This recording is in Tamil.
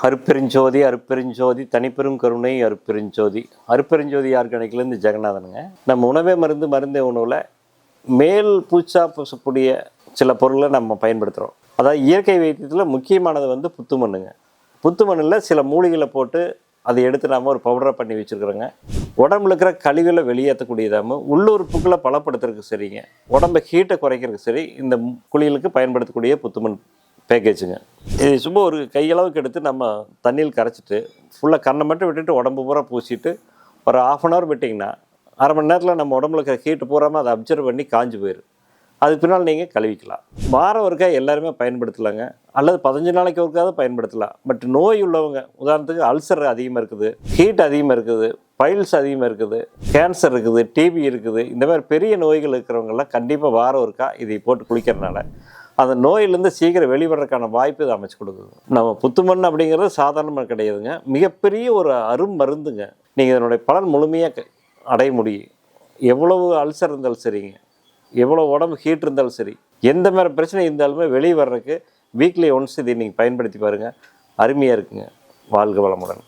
அருட்பெருஞ்சோதி அருட்பெருஞ்சோதி தனிப்பெரும் கருணை அருட்பெருஞ்சோதி. அருட்பெருஞ்சோதி யார் கணக்கிலேருந்து ஜெகநாதனுங்க. நம்ம உணவே மருந்து மருந்தே உணவில் மேல் பூச்சா பூசக்கூடிய சில பொருளை நம்ம பயன்படுத்துகிறோம். அதாவது இயற்கை வைத்தியத்தில் முக்கியமானது வந்து புத்துமண்ணுங்க. புத்துமண்ணில் சில மூலிகளை போட்டு அதை எடுத்து நாம் ஒரு பவுடரை பண்ணி வச்சுருக்குறோங்க. உடம்புல இருக்கிற கழிவுகளை வெளியேற்றக்கூடியதாமல் உள்ளுறுப்புகளை பலப்படுத்துறதுக்கு சரிங்க, உடம்பை ஹீட்டை குறைக்கிறதுக்கு சரி இந்த குளியலுக்கு பயன்படுத்தக்கூடிய புத்துமண் பேக்கேஜுங்க. இது சும்மா ஒரு கையளவுக்கு எடுத்து நம்ம தண்ணியில் கரைச்சிட்டு ஃபுல்லாக கண்ணை மட்டும் விட்டுட்டு உடம்பு பூரா பூசிட்டு ஒரு 1/2 hour விட்டிங்கன்னா அரை மணி நேரத்தில் நம்ம உடம்புல இருக்கிற ஹீட்டு பூராமல் அதை அப்சர்வ் பண்ணி காஞ்சி போயிடும். அதுக்கு பின்னால் நீங்கள் கழுவிக்கலாம். வாரம் ஒருக்கா எல்லாருமே பயன்படுத்தலாங்க, அல்லது 15 நாளைக்கு ஒருக்காவது பயன்படுத்தலாம். பட் நோய் உள்ளவங்க, உதாரணத்துக்கு அல்சர் அதிகமாக இருக்குது, ஹீட் அதிகமாக இருக்குது, பைல்ஸ் அதிகமாக இருக்குது, கேன்சர் இருக்குது, டிபி இருக்குது, இந்த மாதிரி பெரிய நோய்கள் இருக்கிறவங்கெல்லாம் கண்டிப்பாக வாரம் ஒருக்கா இதை போட்டு குளிக்கிறதுனால அந்த நோயிலேருந்து சீக்கிரம் வெளிவரதுக்கான வாய்ப்பு இது அமைச்சு கொடுக்குது. நம்ம புத்துமண் அப்படிங்கிறது சாதாரணமாக கிடையாதுங்க, மிகப்பெரிய ஒரு மருந்துங்க. நீங்கள் இதனுடைய பலன் முழுமையாக அடைய முடியும். எவ்வளவு அல்சர் இருந்தாலும் சரிங்க, எவ்வளோ உடம்பு ஹீட் இருந்தாலும் சரி, எந்த மாதிரி பிரச்சனை இருந்தாலுமே வெளியே வர்றதுக்கு வீக்லி ஒன்ஸ் இதை நீங்கள் பயன்படுத்தி பாருங்கள். அருமையாக இருக்குங்க. வாழ்க வளமுடன்.